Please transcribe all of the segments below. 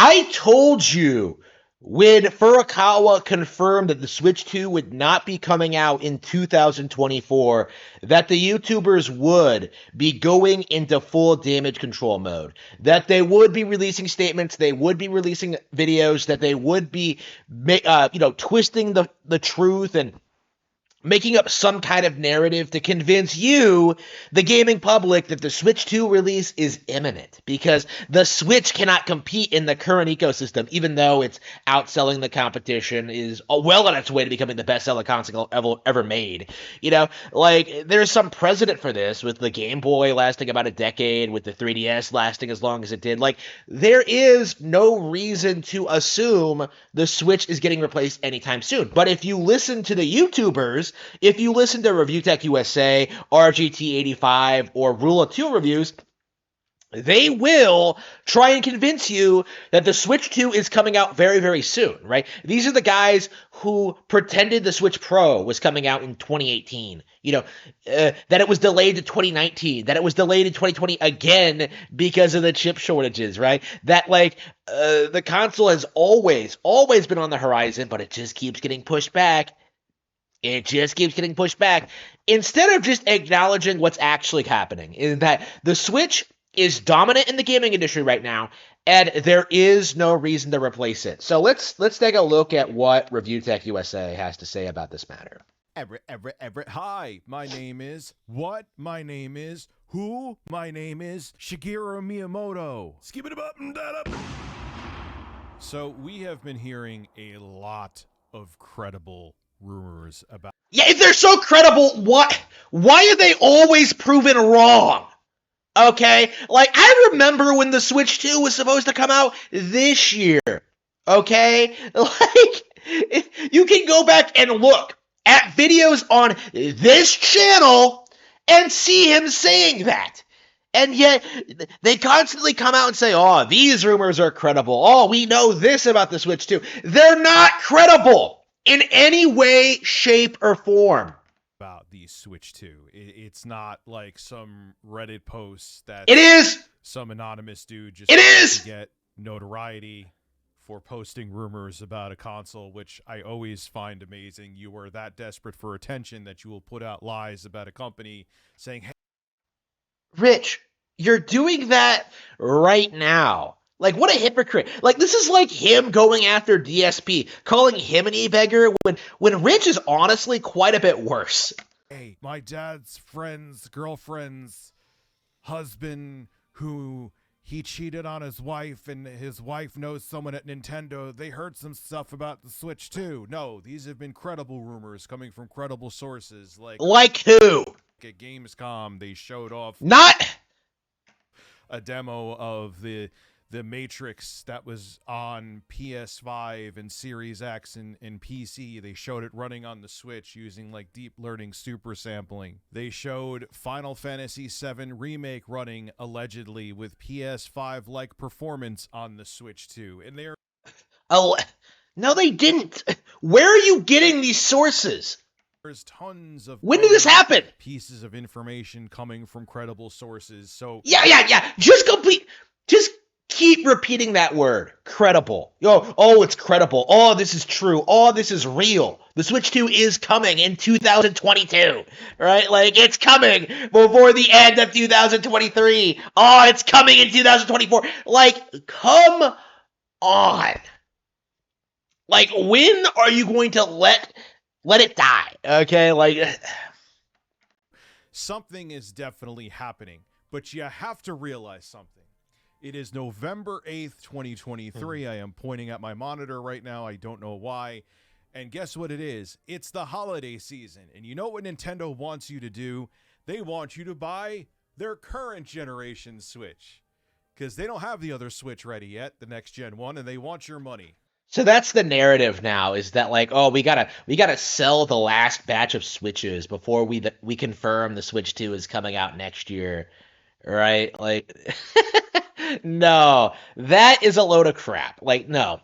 I told you when Furakawa confirmed that the Switch 2 would not be coming out in 2024, that the YouTubers would be going into full damage control mode, that they would be releasing statements, they would be releasing videos, that they would be, twisting the truth and making up some kind of narrative to convince you, the gaming public, that the Switch 2 release is imminent, because the Switch cannot compete in the current ecosystem, even though it's outselling the competition, is well on its way to becoming the best-selling console ever made. There's some precedent for this, with the Game Boy lasting about a decade, with the 3DS lasting as long as it did. There is no reason to assume the Switch is getting replaced anytime soon. But if you listen to the YouTubers, if you listen to ReviewTechUSA, RGT85, or Rule of 2 reviews, they will try and convince you that the Switch 2 is coming out very, very soon, right? These are the guys who pretended the Switch Pro was coming out in 2018, that it was delayed to 2019, that it was delayed in 2020 again because of the chip shortages, right? That, the console has always been on the horizon, but it just keeps getting pushed back. It just keeps getting pushed back. Instead of just acknowledging what's actually happening, is that the Switch is dominant in the gaming industry right now, and there is no reason to replace it. So let's take a look at what ReviewTechUSA has to say about this matter. Everett, hi. My name is what? My name is who? My name is Shigeru Miyamoto. Skip it up and that up. So we have been hearing a lot of credible rumors about. Yeah, if they're so credible, why are they always proven wrong? Okay? I remember when the Switch 2 was supposed to come out this year. Okay? You can go back and look at videos on this channel and see him saying that. And yet, they constantly come out and say, oh, these rumors are credible. Oh, we know this about the Switch 2. They're not credible in any way, shape, or form. About the Switch 2. It's not like some Reddit post that it is some anonymous dude just to get notoriety for posting rumors about a console, which I always find amazing. You are that desperate for attention that you will put out lies about a company saying, hey, Rich, you're doing that right now. What a hypocrite. This is like him going after DSP, calling him an e-beggar, when Rich is honestly quite a bit worse. Hey, my dad's friend's girlfriend's husband, who he cheated on his wife, and his wife knows someone at Nintendo. They heard some stuff about the Switch too. No, these have been credible rumors coming from credible sources. Like who? At Gamescom, they showed off a demo of the Matrix that was on PS5 and Series X and PC. They showed it running on the Switch using deep learning super sampling. They showed Final Fantasy VII Remake running allegedly with PS5-like performance on the Switch 2. And they're... Oh, no, they didn't. Where are you getting these sources? There's tons of... When did this happen? Pieces of information coming from credible sources. So... Yeah. Just keep repeating that word. Credible. Oh, it's credible. Oh, this is true. Oh, this is real. The Switch 2 is coming in 2022. Right? It's coming before the end of 2023. Oh, it's coming in 2024. Come on. When are you going to let it die? Okay? Something is definitely happening, but you have to realize something. It is November 8th, 2023. I am pointing at my monitor right now. I don't know why. And guess what it is? It's the holiday season. And you know what Nintendo wants you to do? They want you to buy their current generation Switch, because they don't have the other Switch ready yet, the next gen one, and they want your money. So that's the narrative now, is that we gotta sell the last batch of Switches before we confirm the Switch 2 is coming out next year, right? No, that is a load of crap. No.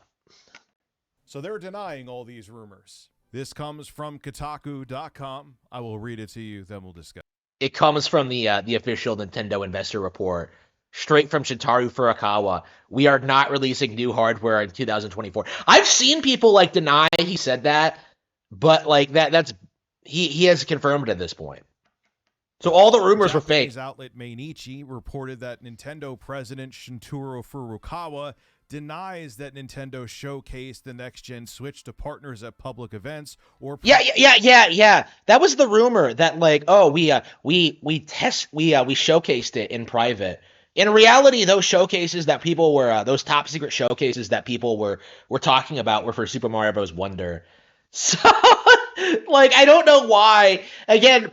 So they're denying all these rumors. This comes from Kotaku.com. I will read it to you, then we'll discuss. It comes from the official Nintendo investor report. straight from Shintaro Furakawa. We are not releasing new hardware in 2024. I've seen people like deny he said that, but like that's he has confirmed at this point. So all the rumors were fake. Japanese outlet Mainichi reported that Nintendo president Shintaro Furukawa denies that Nintendo showcased the next-gen Switch to partners at public events or Yeah. That was the rumor that like, oh, we showcased it in private. In reality, those showcases that people were those top secret showcases that people were talking about were for Super Mario Bros. Wonder. So like I don't know why. Again,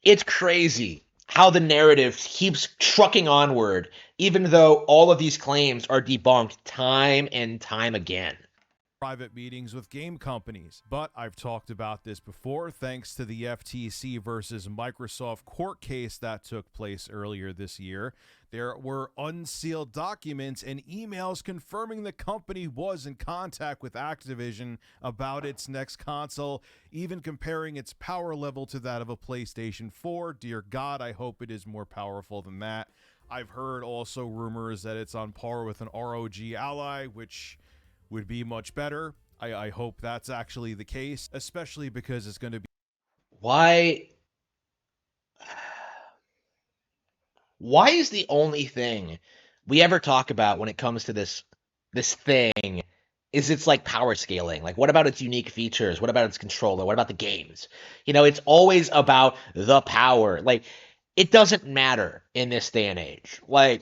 it's crazy how the narrative keeps trucking onward, even though all of these claims are debunked time and time again. Private meetings with game companies. But I've talked about this before, thanks to the FTC versus Microsoft court case that took place earlier this year. There were unsealed documents and emails confirming the company was in contact with Activision about its next console, even comparing its power level to that of a PlayStation 4. Dear God, I hope it is more powerful than that. I've heard also rumors that it's on par with an ROG Ally, which would be much better. I hope that's actually the case, especially because it's going to be... Why is the only thing we ever talk about when it comes to this thing is it's like power scaling? Like, what about its unique features? What about its controller? What about the games? You know, it's always about the power. Like, it doesn't matter in this day and age. Like,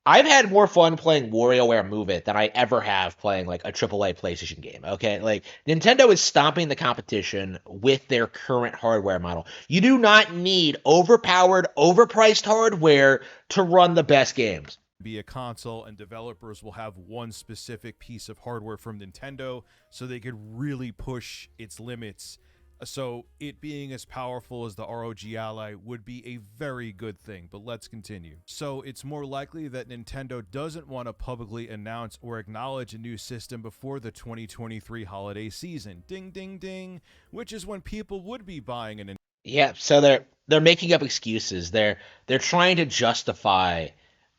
I've had more fun playing WarioWare Move It than I ever have playing like a AAA PlayStation game. Okay, like Nintendo is stomping the competition with their current hardware model. You do not need overpowered, overpriced hardware to run the best games. Be a console, and developers will have one specific piece of hardware from Nintendo so they could really push its limits. So it being as powerful as the ROG Ally would be a very good thing, but let's continue. So it's more likely that Nintendo doesn't want to publicly announce or acknowledge a new system before the 2023 holiday season. Ding, ding, ding. Which is when people would be buying an... Yeah, so they're making up excuses. They're trying to justify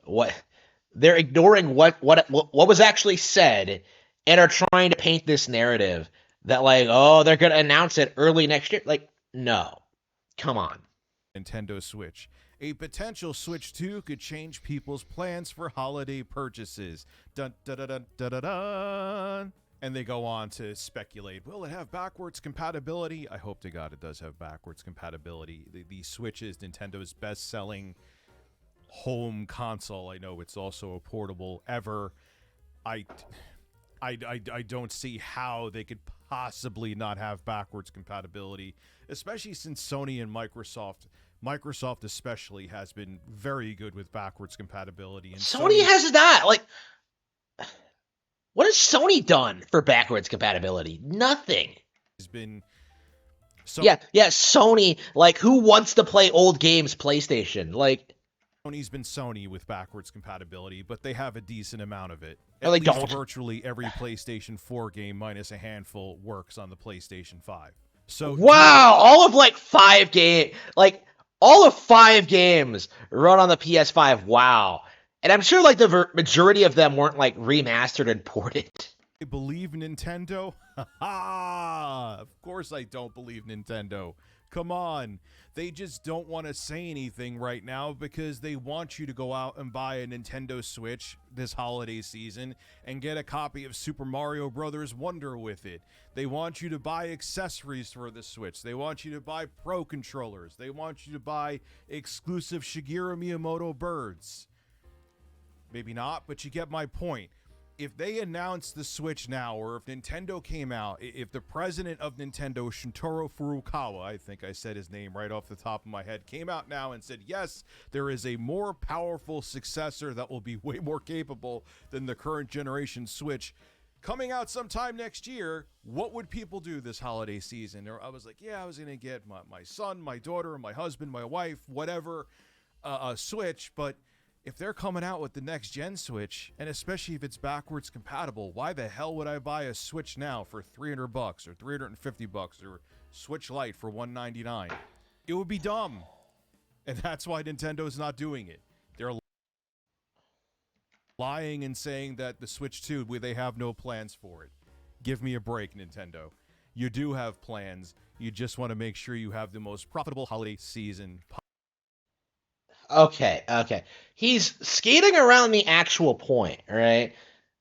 what they're ignoring what was actually said and are trying to paint this narrative that like, oh, they're going to announce it early next year. Like, no. Come on. Nintendo Switch. A potential Switch 2 could change people's plans for holiday purchases. Dun dun dun dun dun dun dun. And they go on to speculate, will it have backwards compatibility? I hope to God it does have backwards compatibility. The Switch is Nintendo's best-selling home console. I know it's also a portable ever. I don't see how they could possibly not have backwards compatibility, especially since Sony and Microsoft especially has been very good with backwards compatibility. And Sony has not. Like, what has Sony done for backwards compatibility? Nothing. Has been... Yeah, Sony, like, who wants to play old games PlayStation? Like... Sony's been Sony with backwards compatibility, but they have a decent amount of it. At least virtually every PlayStation 4 game, minus a handful, works on the PlayStation 5. So wow, all of 5 games run on the PS5. Wow, and I'm sure the majority of them weren't remastered and ported. I believe Nintendo? Of course I don't believe Nintendo. Come on. They just don't want to say anything right now because they want you to go out and buy a Nintendo Switch this holiday season and get a copy of Super Mario Bros. Wonder with it. They want you to buy accessories for the Switch. They want you to buy Pro controllers. They want you to buy exclusive Shigeru Miyamoto birds. Maybe not, but you get my point. If they announced the Switch now, or if Nintendo came out, if the president of Nintendo, Shintaro Furukawa, I think I said his name right off the top of my head, came out now and said, yes, there is a more powerful successor that will be way more capable than the current generation Switch coming out sometime next year, what would people do this holiday season? Or I was like, yeah, I was going to get my son, my daughter, my husband, my wife, whatever, a Switch, but if they're coming out with the next gen Switch, and especially if it's backwards compatible, why the hell would I buy a Switch now for $300 or $350 or Switch Lite for $199? It would be dumb. And that's why Nintendo's not doing it. They're lying and saying that the Switch 2, they have no plans for it. Give me a break, Nintendo. You do have plans. You just want to make sure you have the most profitable holiday season. Okay. He's skating around the actual point, right?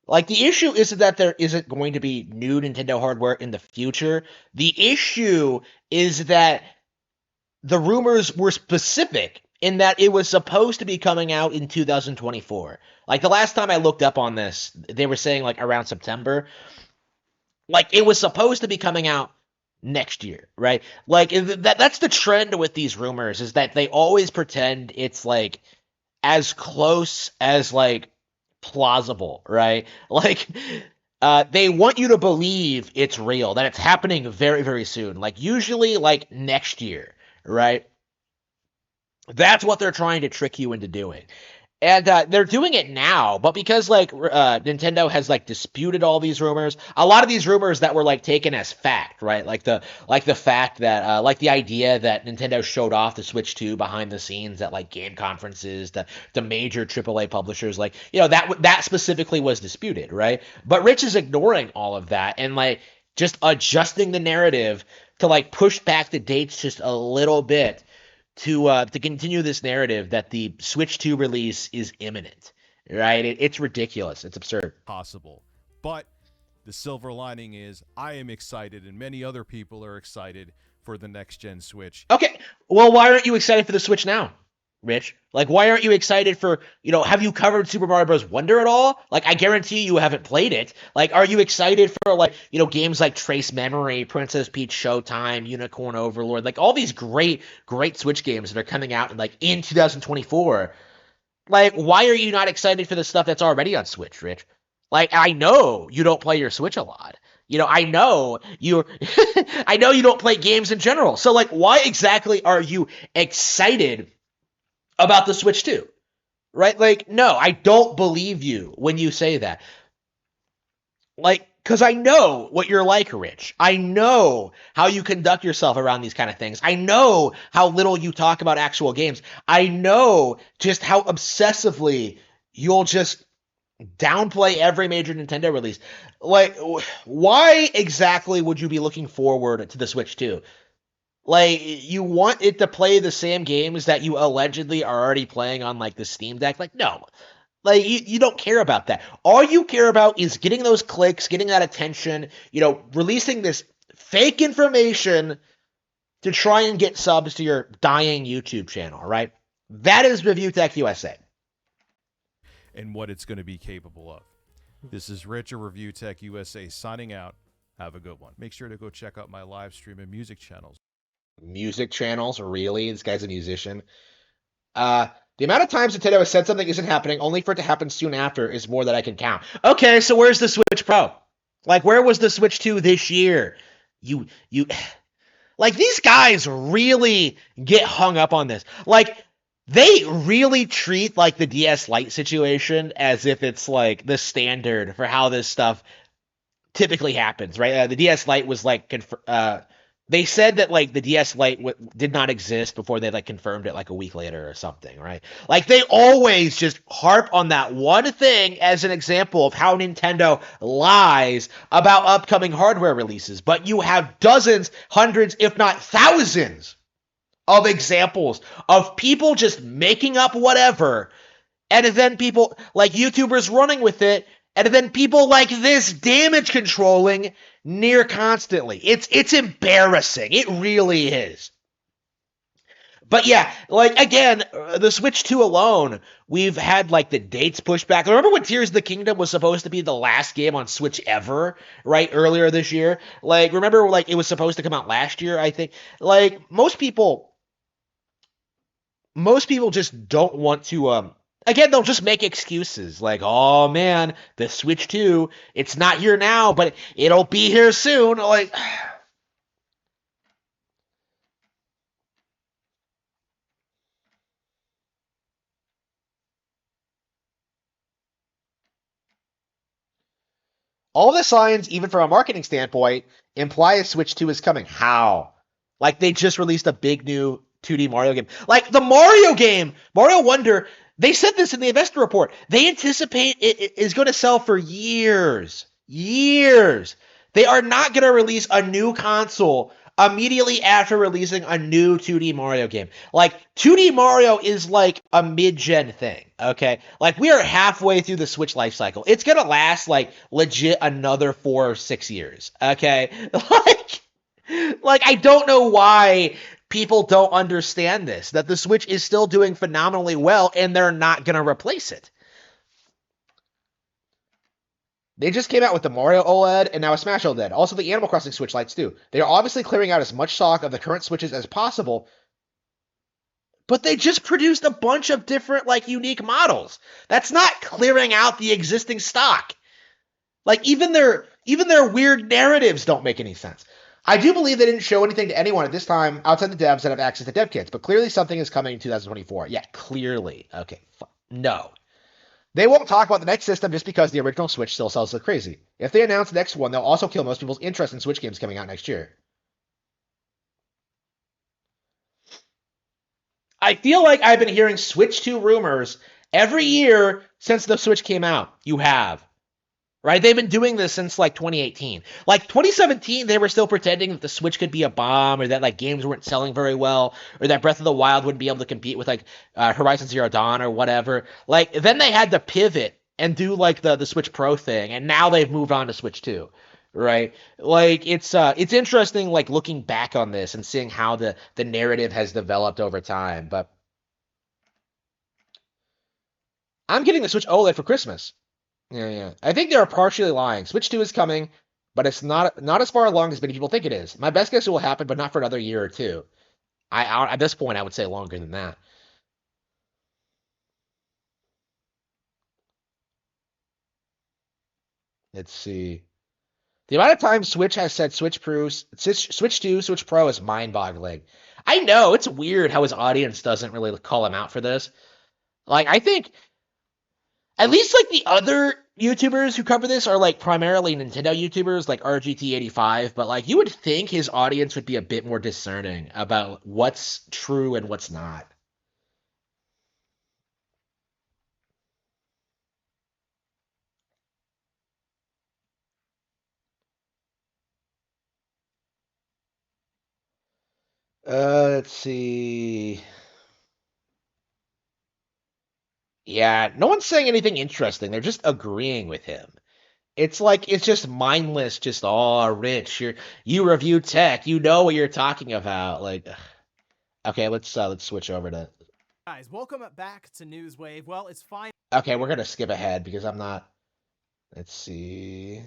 Like, the issue isn't that there isn't going to be new Nintendo hardware in the future. The issue is that the rumors were specific in that it was supposed to be coming out in 2024. Like, the last time I looked up on this, they were saying, like, around September. Like, it was supposed to be coming out next year, right? Like, that's the trend with these rumors, is that they always pretend it's, like, as close as, like, plausible, right? Like, they want you to believe it's real, that it's happening very, very soon. Like, usually, like, next year, right? That's what they're trying to trick you into doing. And they're doing it now, but because like Nintendo has like disputed all these rumors, a lot of these rumors that were like taken as fact, right? Like the fact that like the idea that Nintendo showed off the Switch 2 behind the scenes at like game conferences, the major AAA publishers, like that specifically was disputed, right? But Rich is ignoring all of that and like just adjusting the narrative to like push back the dates just a little bit to continue this narrative that the Switch 2 release is imminent, right? It's ridiculous. It's absurd. Possible. But the silver lining is I am excited and many other people are excited for the next gen Switch. Okay, well, why aren't you excited for the Switch now, Rich? Like, why aren't you excited for, have you covered Super Mario Bros. Wonder at all? Like, I guarantee you haven't played it. Like, are you excited for, like, games like Trace Memory, Princess Peach Showtime, Unicorn Overlord, like, all these great, great Switch games that are coming out, in 2024? Like, why are you not excited for the stuff that's already on Switch, Rich? Like, I know you don't play your Switch a lot. I know I know you don't play games in general. So, like, why exactly are you excited about the Switch 2, right? Like, no, I don't believe you when you say that. Like, because I know what you're like, Rich. I know how you conduct yourself around these kind of things. I know how little you talk about actual games. I know just how obsessively you'll just downplay every major Nintendo release. Like, why exactly would you be looking forward to the Switch 2? Like, you want it to play the same games that you allegedly are already playing on, like, the Steam Deck? Like, no. Like, you don't care about that. All you care about is getting those clicks, getting that attention, releasing this fake information to try and get subs to your dying YouTube channel, right? That is ReviewTechUSA. And what it's going to be capable of. This is Rich of ReviewTechUSA signing out. Have a good one. Make sure to go check out my live stream and music channels. Music channels? Really? This guy's a musician. The amount of times Nintendo has said something isn't happening, only for it to happen soon after, is more than I can count. Okay, so where's the Switch Pro? Like, where was the Switch 2 this year? You, like, these guys really get hung up on this. Like, they really treat, like, the DS Lite situation as if it's, like, the standard for how this stuff typically happens, right? The DS Lite was, like, they said that, like, the DS Lite did not exist before they, like, confirmed it, like, a week later or something, right? Like, they always just harp on that one thing as an example of how Nintendo lies about upcoming hardware releases. But you have dozens, hundreds, if not thousands of examples of people just making up whatever, and then people, like YouTubers, running with it, and then people like this damage controlling near constantly. It's embarrassing. It really is. But yeah, like, again, the Switch 2 alone, we've had, like, the dates pushed back. Remember when Tears of the Kingdom was supposed to be the last game on Switch ever, right, earlier this year? Like, remember, like, it was supposed to come out last year, I think? Like, most people just don't want to, again, they'll just make excuses like, oh man, the Switch 2, it's not here now, but it'll be here soon. Like, all the signs, even from a marketing standpoint, imply a Switch 2 is coming. How? Like, they just released a big new 2D Mario game. Like the Mario game, Mario Wonder, they said this in the investor report. They anticipate it is going to sell for years. Years. They are not going to release a new console immediately after releasing a new 2D Mario game. Like 2D Mario is like a mid-gen thing, okay? Like we are halfway through the Switch life cycle. It's going to last like legit another 4 or 6 years, okay? Like I don't know why people don't understand this, that the Switch is still doing phenomenally well and they're not going to replace it. They just came out with the Mario OLED and now a Smash OLED. Also, the Animal Crossing Switch lights, too. They are obviously clearing out as much stock of the current Switches as possible, but they just produced a bunch of different, like, unique models. That's not clearing out the existing stock. Like, even their weird narratives don't make any sense. I do believe they didn't show anything to anyone at this time outside the devs that have access to dev kits, but clearly something is coming in 2024. Yeah, clearly. Okay, no. They won't talk about the next system just because the original Switch still sells like crazy. If they announce the next one, they'll also kill most people's interest in Switch games coming out next year. I feel like I've been hearing Switch 2 rumors every year since the Switch came out. You have. Right? They've been doing this since like 2018. Like 2017, they were still pretending that the Switch could be a bomb, or that like games weren't selling very well, or that Breath of the Wild wouldn't be able to compete with like Horizon Zero Dawn or whatever. Like then they had to pivot and do like the Switch Pro thing, and now they've moved on to Switch 2. Right? Like it's interesting like looking back on this and seeing how the narrative has developed over time. But I'm getting the Switch OLED for Christmas. Yeah. I think they're partially lying. Switch 2 is coming, but it's not as far along as many people think it is. My best guess it will happen, but not for another year or two. At this point, I would say longer than that. Let's see. The amount of time Switch has said Switch 2, Switch Pro is mind-boggling. I know, it's weird how his audience doesn't really call him out for this. Like, I think at least like the other YouTubers who cover this are like primarily Nintendo YouTubers like RGT85, but like you would think his audience would be a bit more discerning about what's true and what's not. Let's see. Yeah, no one's saying anything interesting. They're just agreeing with him. It's like it's just mindless, just Rich, you review tech, you know what you're talking about. Like, okay, let's switch over to. Guys, welcome back to Newswave. Well, it's fine. Okay, we're gonna skip ahead because I'm not. Let's see.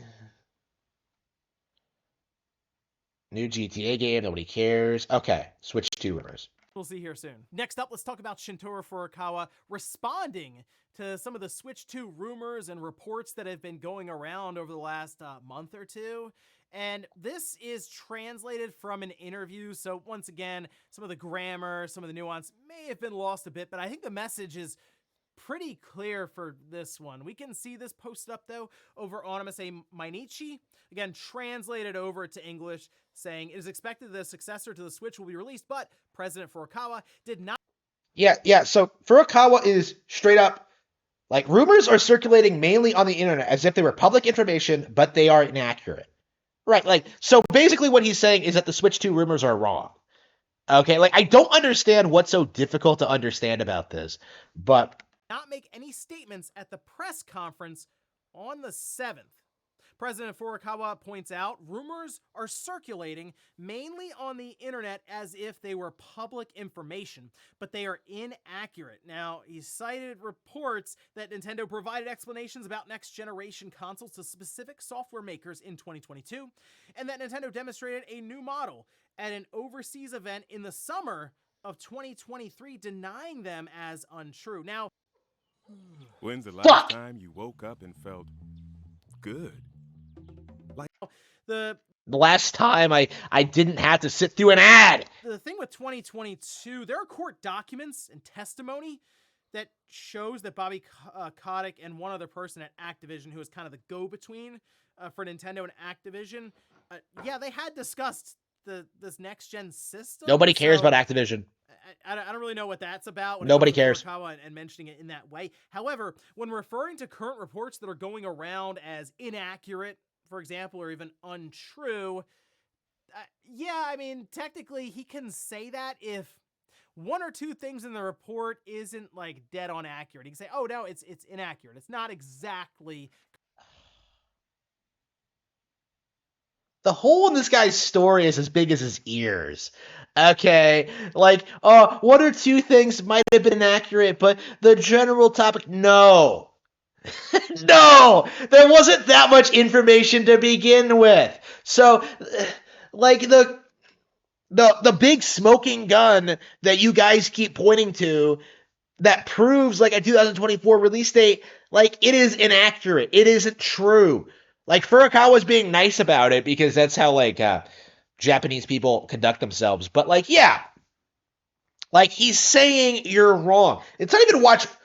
New GTA game, nobody cares. Okay, Switch 2 rumors. We'll see here soon. Next up, let's talk about Shintaro Furakawa responding to some of the Switch 2 rumors and reports that have been going around over the last month or two. And this is translated from an interview, so once again, some of the grammar, some of the nuance may have been lost a bit, but I think the message is pretty clear for this one. We can see this posted up, though, over on MSA Mainichi. Again, translated over to English, saying, it is expected the successor to the Switch will be released, but President Furakawa did not. Yeah, so Furakawa is straight up, like, rumors are circulating mainly on the internet as if they were public information, but they are inaccurate. Right, like, so basically what he's saying is that the Switch 2 rumors are wrong. Okay, like, I don't understand what's so difficult to understand about this, but not make any statements at the press conference on the 7th. President Furakawa points out rumors are circulating mainly on the internet as if they were public information, but they are inaccurate. Now, he cited reports that Nintendo provided explanations about next-generation consoles to specific software makers in 2022, and that Nintendo demonstrated a new model at an overseas event in the summer of 2023, denying them as untrue. Now, when's the last time you woke up and felt good? Like the last time I didn't have to sit through an ad. The thing with 2022, there are court documents and testimony that shows that Bobby Kotick and one other person at Activision, who is kind of the go-between for Nintendo and Activision, yeah, they had discussed this next-gen system. Nobody cares about Activision. I don't really know what that's about. When Nobody it comes cares. to Furakawa and mentioning it in that way. However, when referring to current reports that are going around as inaccurate, for example, or even untrue, yeah, I mean, technically he can say that if one or two things in the report isn't like dead on accurate. He can say, "Oh no, it's inaccurate. It's not exactly." The hole in this guy's story is as big as his ears. Okay, like, one or two things might have been inaccurate, but the general topic, no. No! There wasn't that much information to begin with. So, like, the big smoking gun that you guys keep pointing to that proves, like, a 2024 release date, like, it is inaccurate. It isn't true. Like, Furakawa's being nice about it because that's how, like, Japanese people conduct themselves. But, like, yeah. Like, he's saying you're wrong. It's not even worth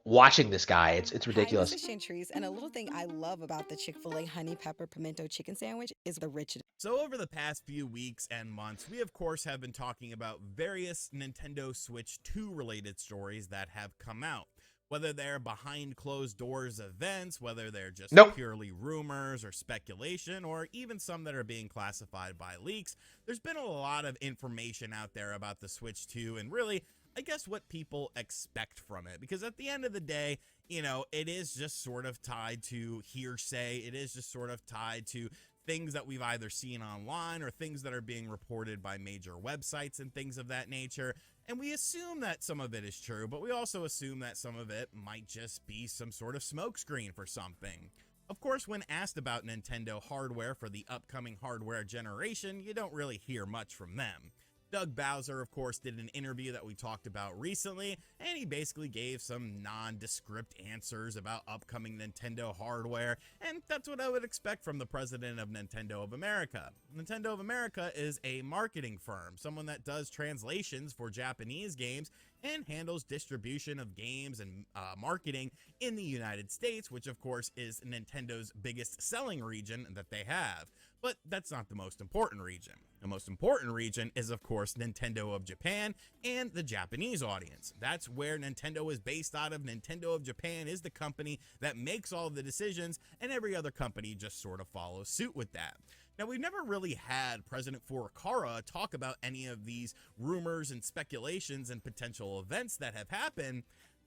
watching this guy. It's ridiculous. Hi, this is Shantreese, and a little thing I love about the Chick-fil-A honey pepper pimento chicken sandwich is the richness. So over the past few weeks and months, we of course have been talking about various Nintendo Switch 2 related stories that have come out. Whether they're behind closed doors events, whether they're just purely rumors or speculation, or even some that are being classified by leaks, there's been a lot of information out there about the Switch 2 and really, I guess, what people expect from it. Because at the end of the day, you know, it is just sort of tied to hearsay. It is just sort of tied to things that we've either seen online or things that are being reported by major websites and things of that nature. And we assume that some of it is true, but we also assume that some of it might just be some sort of smokescreen for something. Of course, when asked about Nintendo hardware for the upcoming hardware generation, you don't really hear much from them. Doug Bowser, of course, did an interview that we talked about recently, and he basically gave some nondescript answers about upcoming Nintendo hardware, and that's what I would expect from the president of Nintendo of America. Nintendo of America is a marketing firm, someone that does translations for Japanese games and handles distribution of games and marketing in the United States, which of course is Nintendo's biggest selling region that they have. But that's not the most important region. The most important region is, of course, Nintendo of Japan and the Japanese audience. That's where Nintendo is based out of. Nintendo of Japan is the company that makes all of the decisions, and every other company just sort of follows suit with that. Now, we've never really had President Furakawa talk about any of these rumors and speculations and potential events that have happened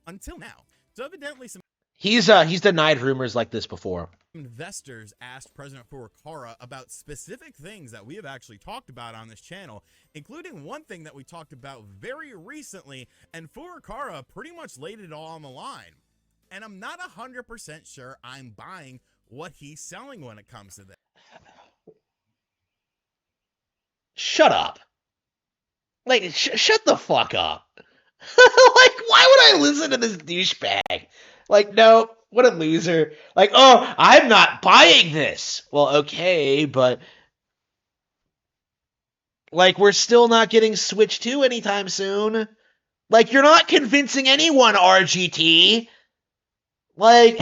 until now. So evidently some He's denied rumors like this before. investors asked President Furakawa about specific things that we have actually talked about on this channel, including one thing that we talked about very recently, and Furakawa pretty much laid it all on the line. And I'm not 100% sure I'm buying what he's selling when it comes to this. Shut up. Like, shut the fuck up. Like, why would I listen to this douchebag? Like, no, what a loser. Like, oh, I'm not buying this. Well, okay, but like, we're still not getting Switch 2 anytime soon. Like, you're not convincing anyone, RGT. Like,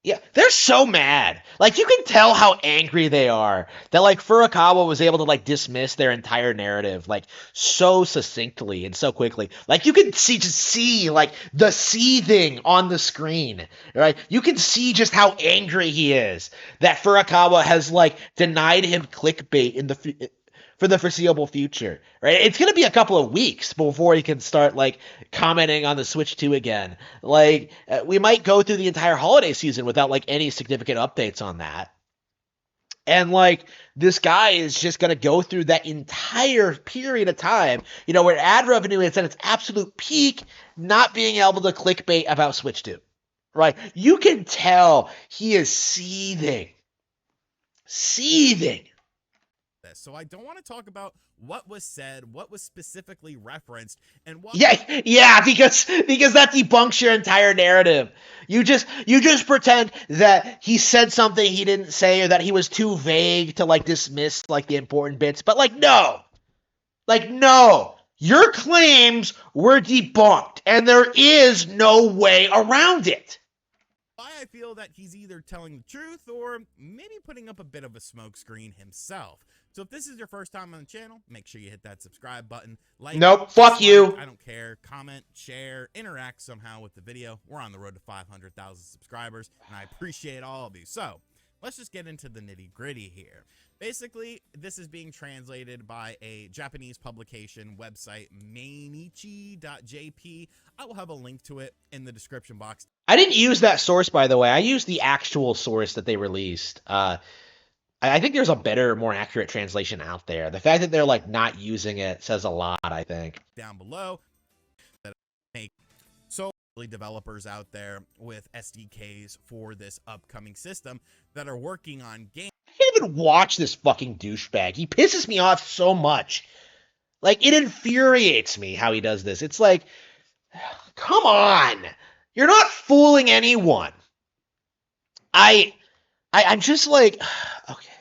yeah, they're so mad. Like, you can tell how angry they are that, like, Furakawa was able to, like, dismiss their entire narrative, like, so succinctly and so quickly. Like, you can see, like, the seething on the screen, right? You can see just how angry he is that Furakawa has, like, denied him clickbait for the foreseeable future, right? It's going to be a couple of weeks before he can start, like, commenting on the Switch 2 again. Like, we might go through the entire holiday season without, like, any significant updates on that. And, like, this guy is just going to go through that entire period of time, you know, where ad revenue is at its absolute peak, not being able to clickbait about Switch 2, right? You can tell he is seething. So I don't want to talk about what was said, what was specifically referenced, and what. Yeah, because that debunks your entire narrative. You just pretend that he said something he didn't say, or that he was too vague to, like, dismiss, like, the important bits. But, like, no, your claims were debunked, and there is no way around it. why I feel that he's either telling the truth or maybe putting up a bit of a smokescreen himself. So if this is your first time on the channel, make sure you hit that subscribe button. Like, Nope, fuck you. I don't care. Comment, share, interact somehow with the video. We're on the road to 500,000 subscribers, and I appreciate all of you. So let's just get into the nitty gritty here. Basically, this is being translated by a Japanese publication website, mainichi.jp. I will have a link to it in the description box. I didn't use that source, by the way. I used the actual source that they released. I think there's a better, more accurate translation out there. The fact that they're like not using it says a lot, I think. Down below, that make so many developers out there with SDKs for this upcoming system that are working on games. I can't even watch this fucking douchebag. He pisses me off so much. Like, it infuriates me how he does this. It's like, come on. You're not fooling anyone. I'm just like, okay.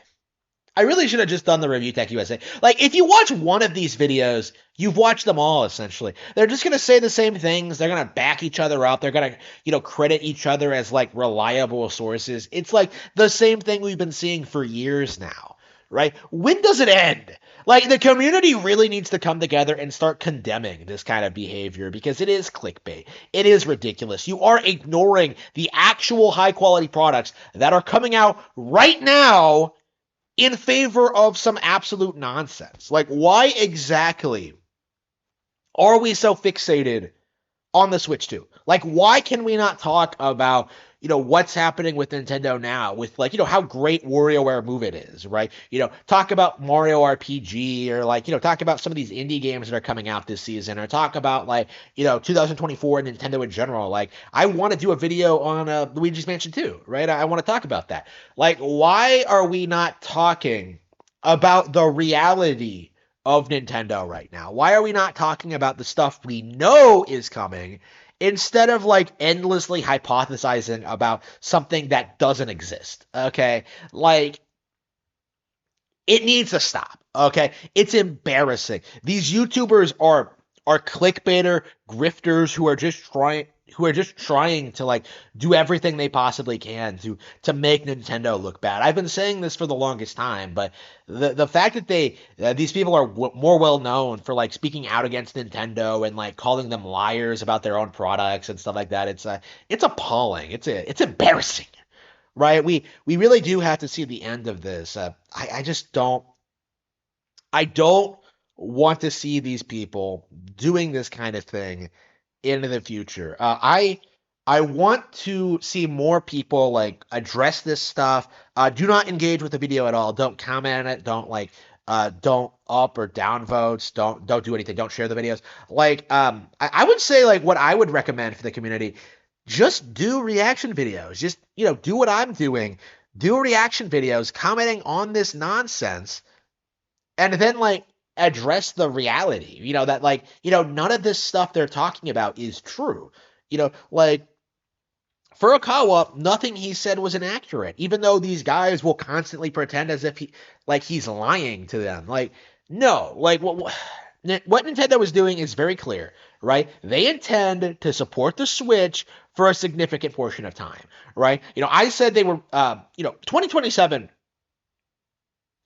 I really should have just done the ReviewTechUSA. Like, if you watch one of these videos, you've watched them all, essentially. They're just going to say the same things. They're going to back each other up. They're going to, credit each other as, like, reliable sources. It's, like, the same thing we've been seeing for years now, right? When does it end? Like, the community really needs to come together and start condemning this kind of behavior because it is clickbait. It is ridiculous. You are ignoring the actual high-quality products that are coming out right now in favor of some absolute nonsense. Like, why exactly are we so fixated on the Switch 2? Like, why can we not talk about, what's happening with Nintendo now with, like, how great WarioWare Move It is, right? Talk about Mario RPG or, like, talk about some of these indie games that are coming out this season or talk about, like, 2024 Nintendo in general. Like, I want to do a video on Luigi's Mansion 2, right? I want to talk about that. Like, why are we not talking about the reality of Nintendo right now? Why are we not talking about the stuff we know is coming instead of, like, endlessly hypothesizing about something that doesn't exist? Okay, like, it needs to stop. Okay, it's embarrassing. These YouTubers are clickbaiter grifters who are just trying to, like, do everything they possibly can to make Nintendo look bad. I've been saying this for the longest time, but the fact that these people are more well known for, like, speaking out against Nintendo and, like, calling them liars about their own products and stuff like that, it's appalling. It's embarrassing, right? We really do have to see the end of this. I just don't. I don't want to see these people doing this kind of thing into the future. I want to see more people, like, address this stuff. Do not engage with the video at all. Don't comment on it. Don't, like, don't up or down votes. Don't do anything. Don't share the videos. Like, I would say, like, what I would recommend for the community, just do reaction videos. Just, do what I'm doing. Do reaction videos commenting on this nonsense, and then, like, address the reality, that, like, none of this stuff they're talking about is true. Like, Furakawa, nothing he said was inaccurate, even though these guys will constantly pretend as if he's lying to them. Like, no, like, what Nintendo is doing is very clear, right? They intend to support the Switch for a significant portion of time, right? I said they were, 2027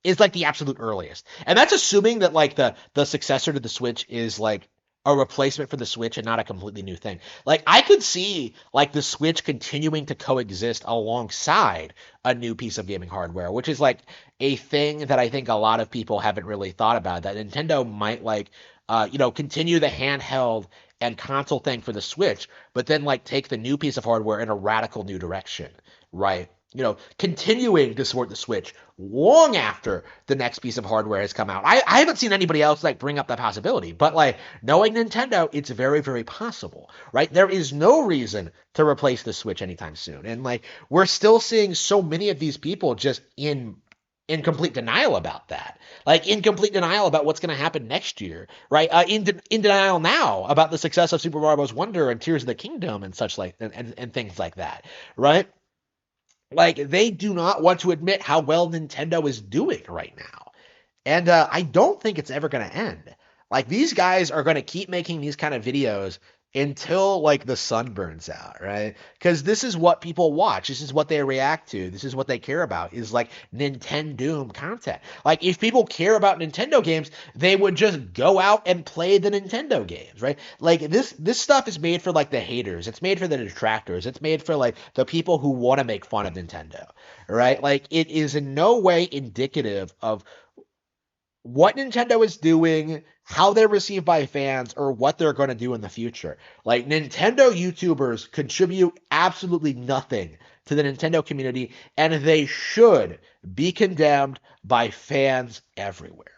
is, like, the absolute earliest. And that's assuming that, like, the successor to the Switch is, like, a replacement for the Switch and not a completely new thing. Like, I could see, like, the Switch continuing to coexist alongside a new piece of gaming hardware, which is, like, a thing that I think a lot of people haven't really thought about, that Nintendo might, like, continue the handheld and console thing for the Switch, but then, like, take the new piece of hardware in a radical new direction, right? Continuing to support the Switch long after the next piece of hardware has come out. I haven't seen anybody else, like, bring up that possibility, but, like, knowing Nintendo, it's very, very possible, right? There is no reason to replace the Switch anytime soon. And, like, we're still seeing so many of these people just in complete denial about that. Like, in complete denial about what's going to happen next year, right? In denial now about the success of Super Mario Bros. Wonder and Tears of the Kingdom and such, like, and things like that, right? Like, they do not want to admit how well Nintendo is doing right now. And I don't think it's ever going to end. Like, these guys are going to keep making these kind of videos until like the sun burns out, right? Because this is what people watch. This is what they react to. This is what they care about, is like Nintendo content. Like if people care about Nintendo games, they would just go out and play the Nintendo games, right? Like this stuff is made for like the haters. It's made for the detractors. It's made for like the people who want to make fun of Nintendo, right? Like it is in no way indicative of what Nintendo is doing, how they're received by fans, or what they're going to do in the future. Like, Nintendo YouTubers contribute absolutely nothing to the Nintendo community, and they should be condemned by fans everywhere.